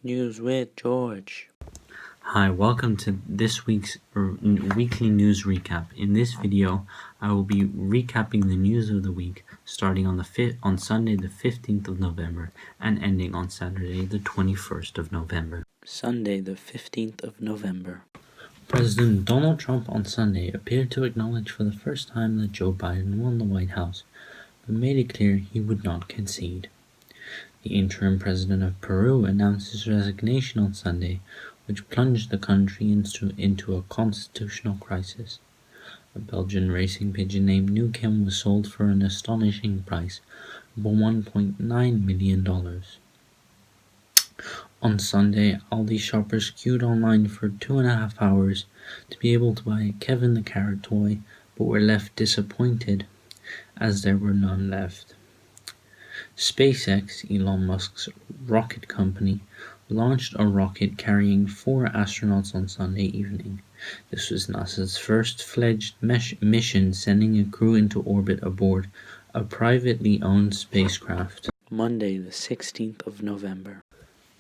News with George. Hi, welcome to this week's weekly news recap. In this video, I will be recapping the news of the week, starting on Sunday the 15th of November and ending on Saturday the 21st of November. Sunday the 15th of November. President Donald Trump on Sunday appeared to acknowledge for the first time that Joe Biden won the White House, but made it clear he would not concede. The interim president of Peru announced his resignation on Sunday, which plunged the country into a constitutional crisis. A Belgian racing pigeon named Nukem was sold for an astonishing price of $1.9 million. On Sunday, Aldi shoppers queued online for 2.5 hours to be able to buy a Kevin the Carrot toy, but were left disappointed as there were none left. SpaceX, Elon Musk's rocket company, launched a rocket carrying 4 astronauts on Sunday evening. This was NASA's first-fledged mission, sending a crew into orbit aboard a privately owned spacecraft. Monday the 16th of November.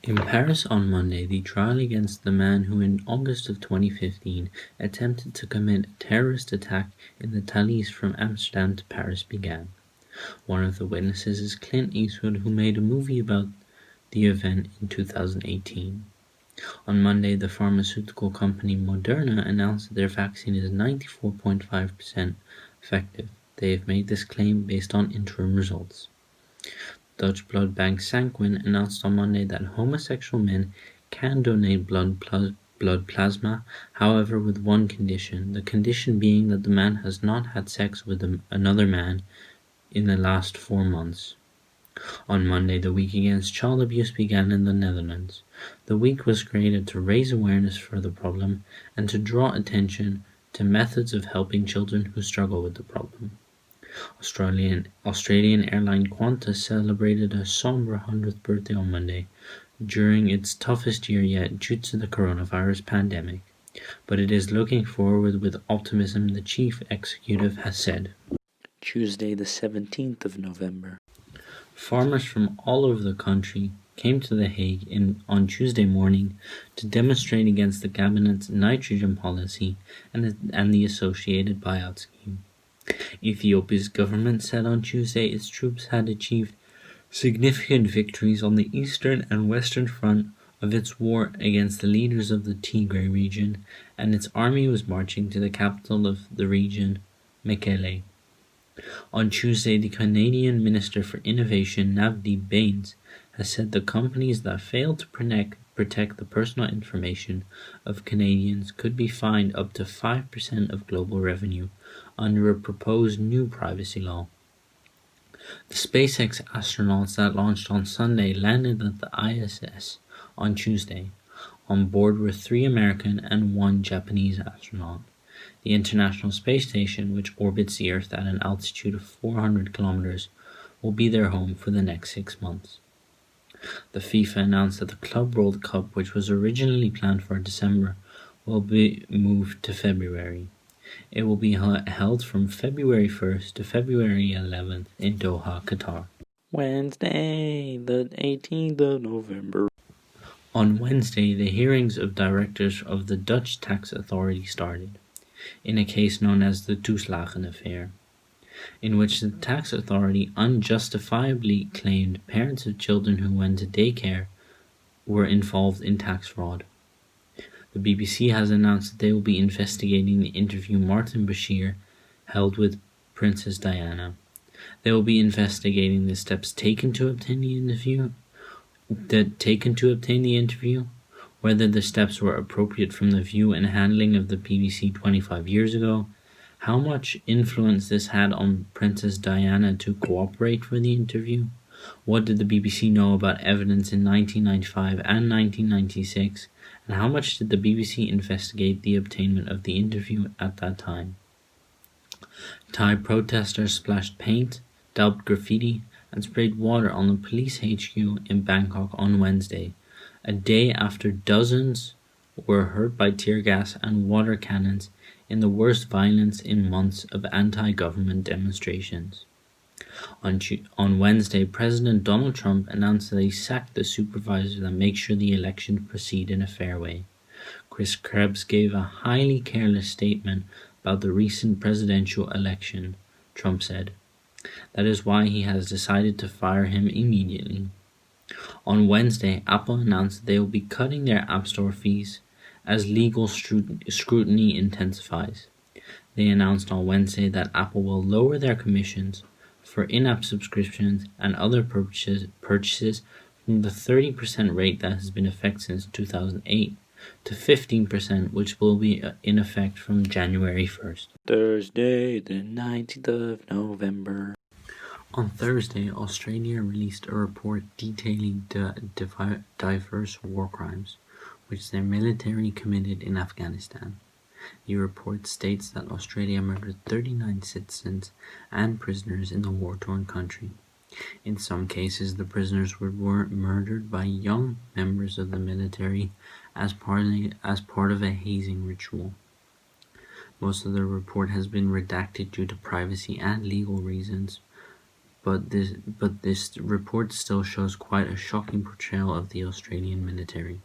In Paris on Monday, the trial against the man who in August of 2015 attempted to commit a terrorist attack in the Thalys from Amsterdam to Paris began. One of the witnesses is Clint Eastwood, who made a movie about the event in 2018. On Monday, the pharmaceutical company Moderna announced that their vaccine is 94.5% effective. They have made this claim based on interim results. Dutch blood bank Sanquin announced on Monday that homosexual men can donate blood plasma, however with one condition, the condition being that the man has not had sex with another man in the last 4 months. On Monday, the week against child abuse began in the Netherlands. The week was created to raise awareness for the problem and to draw attention to methods of helping children who struggle with the problem. Australian airline Qantas celebrated a somber 100th birthday on Monday during its toughest year yet due to the coronavirus pandemic, but it is looking forward with optimism, the chief executive has said. Tuesday the 17th of November. Farmers from all over the country came to The Hague on Tuesday morning to demonstrate against the cabinet's nitrogen policy and the associated buyout scheme. Ethiopia's government said on Tuesday its troops had achieved significant victories on the eastern and western front of its war against the leaders of the Tigray region, and its army was marching to the capital of the region, Mekele. On Tuesday, the Canadian Minister for Innovation, Navdeep Bains, has said the companies that fail to protect the personal information of Canadians could be fined up to 5% of global revenue under a proposed new privacy law. The SpaceX astronauts that launched on Sunday landed at the ISS on Tuesday. On board were 3 American and 1 Japanese astronaut. The International Space Station, which orbits the Earth at an altitude of 400 kilometers, will be their home for the next 6 months. The FIFA announced that the Club World Cup, which was originally planned for December, will be moved to February. It will be held from February 1st to February 11th in Doha, Qatar. Wednesday the 18th of November. On Wednesday, the hearings of directors of the Dutch tax authority started, in a case known as the Toeslagen affair, in which the tax authority unjustifiably claimed parents of children who went to daycare were involved in tax fraud. The BBC has announced that they will be investigating the interview Martin Bashir held with Princess Diana. They will be investigating the steps taken to obtain the interview, whether the steps were appropriate from the view and handling of the BBC 25 years ago, how much influence this had on Princess Diana to cooperate for the interview, what did the BBC know about evidence in 1995 and 1996, and how much did the BBC investigate the obtainment of the interview at that time. Thai protesters splashed paint, daubed graffiti, and sprayed water on the police HQ in Bangkok on Wednesday, a day after dozens were hurt by tear gas and water cannons in the worst violence in months of anti-government demonstrations. On Wednesday, President Donald Trump announced that he sacked the supervisor that makes sure the elections proceed in a fair way. Chris Krebs gave a highly careless statement about the recent presidential election, Trump said. That is why he has decided to fire him immediately. On Wednesday, Apple announced that they will be cutting their App Store fees as legal scrutiny intensifies. They announced on Wednesday that Apple will lower their commissions for in-app subscriptions and other purchases from the 30% rate that has been in effect since 2008 to 15%, which will be in effect from January 1st. Thursday, the 19th of November. On Thursday, Australia released a report detailing diverse war crimes which their military committed in Afghanistan. The report states that Australia murdered 39 citizens and prisoners in the war-torn country. In some cases, the prisoners were murdered by young members of the military as part of a hazing ritual. Most of the report has been redacted due to privacy and legal reasons, but this report still shows quite a shocking portrayal of the Australian military.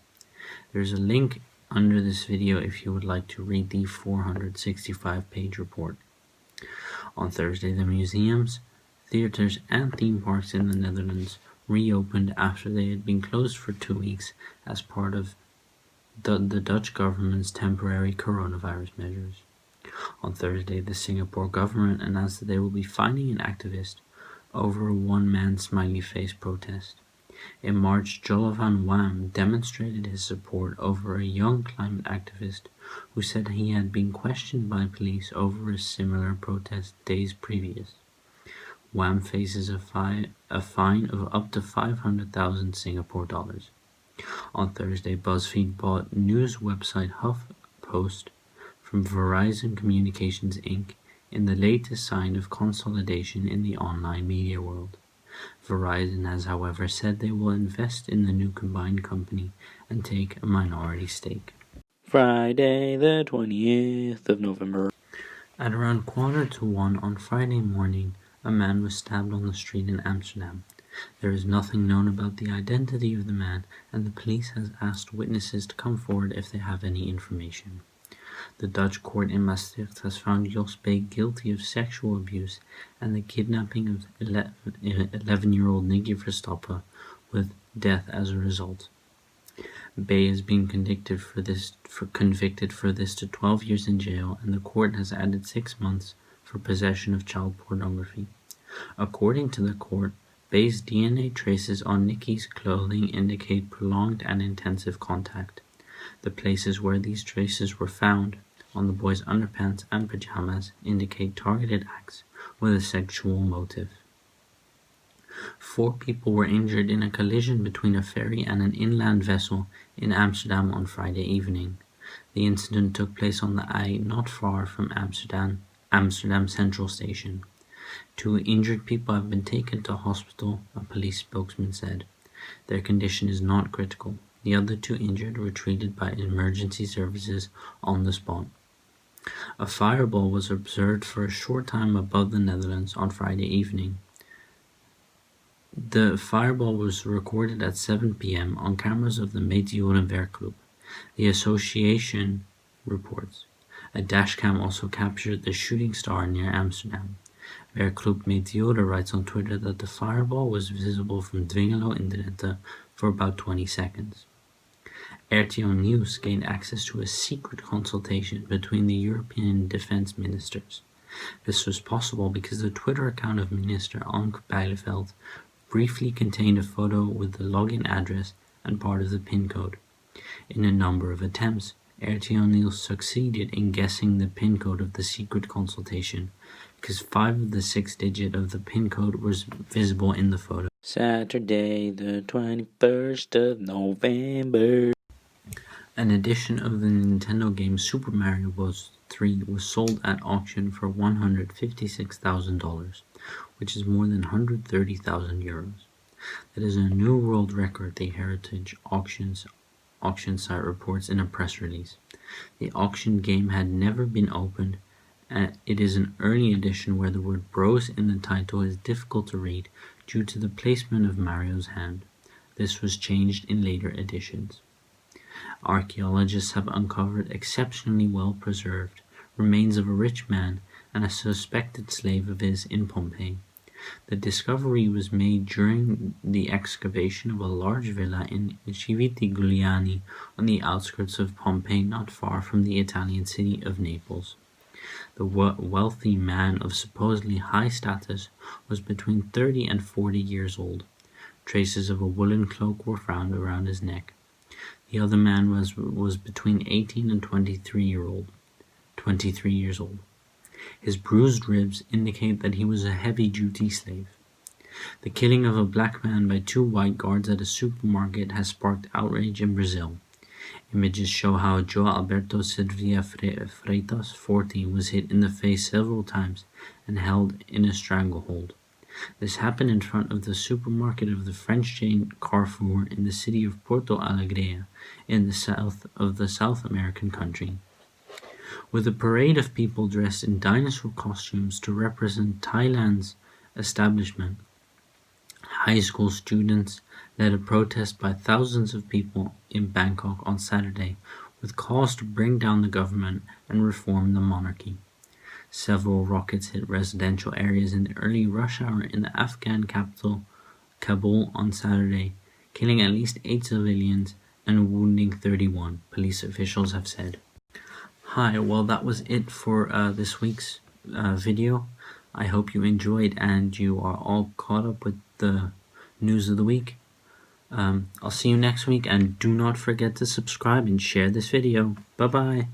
There's a link under this video if you would like to read the 465-page report. On Thursday, the museums, theaters, and theme parks in the Netherlands reopened after they had been closed for 2 weeks as part of the Dutch government's temporary coronavirus measures. On Thursday, the Singapore government announced that they will be fining an activist over a one-man smiley face protest. In March, Jolovan Wham demonstrated his support over a young climate activist who said he had been questioned by police over a similar protest days previous. Wham faces a fine of up to 500,000 Singapore dollars. On Thursday, BuzzFeed bought news website HuffPost from Verizon Communications Inc. in the latest sign of consolidation in the online media world. Verizon has, however, said they will invest in the new combined company and take a minority stake. Friday, the 20th of November. At around 1:45 on Friday morning, a man was stabbed on the street in Amsterdam. There is nothing known about the identity of the man, and the police has asked witnesses to come forward if they have any information. The Dutch court in Maastricht has found Jos B. guilty of sexual abuse and the kidnapping of 11-year-old Nicky Verstappen, with death as a result. B has been convicted for this to 12 years in jail, and the court has added 6 months for possession of child pornography. According to the court, B's DNA traces on Nicky's clothing indicate prolonged and intensive contact. The places where these traces were found, on the boy's underpants and pajamas, indicate targeted acts with a sexual motive. 4 people were injured in a collision between a ferry and an inland vessel in Amsterdam on Friday evening. The incident took place on the IJ not far from Amsterdam Central Station. 2 injured people have been taken to hospital, a police spokesman said. Their condition is not critical. The other 2 injured were treated by emergency services on the spot. A fireball was observed for a short time above the Netherlands on Friday evening. The fireball was recorded at 7 p.m. on cameras of the Meteoren Werkgroep. The association reports. A dashcam also captured the shooting star near Amsterdam. Werkgroep Meteoren writes on Twitter that the fireball was visible from Dwingelo in Drenthe for about 20 seconds. RTL News gained access to a secret consultation between the European defense ministers. This was possible because the Twitter account of Minister Anke Bijleveld briefly contained a photo with the login address and part of the PIN code. In a number of attempts, RTL News succeeded in guessing the PIN code of the secret consultation because 5 of the 6 digits of the PIN code was visible in the photo. Saturday, the 21st of November. An edition of the Nintendo game Super Mario Bros. 3 was sold at auction for $156,000, which is more than 130,000 euros. That is a new world record, the Heritage auction site reports in a press release. The auction game had never been opened It is an early edition where the word bros in the title is difficult to read due to the placement of Mario's hand. This was changed in later editions. Archaeologists have uncovered exceptionally well-preserved remains of a rich man and a suspected slave of his in Pompeii. The discovery was made during the excavation of a large villa in Civita Giuliani on the outskirts of Pompeii, not far from the Italian city of Naples. The wealthy man of supposedly high status was between 30 and 40 years old. Traces of a woolen cloak were found around his neck. The other man was between 18 and 23 years old. His bruised ribs indicate that he was a heavy-duty slave. The killing of a black man by 2 white guards at a supermarket has sparked outrage in Brazil. Images show how João Alberto Silveira Freitas, 40, was hit in the face several times and held in a stranglehold. This happened in front of the supermarket of the French chain Carrefour in the city of Porto Alegre in the south of the South American country. With a parade of people dressed in dinosaur costumes to represent Thailand's establishment, high school students led a protest by thousands of people in Bangkok on Saturday with calls to bring down the government and reform the monarchy. Several rockets hit residential areas in the early rush hour in the Afghan capital Kabul on Saturday, killing at least 8 civilians and wounding 31, police officials have said. Hi, well that was it for this week's video. I hope you enjoyed and you are all caught up with the news of the week. I'll see you next week, and do not forget to subscribe and share this video. Bye bye.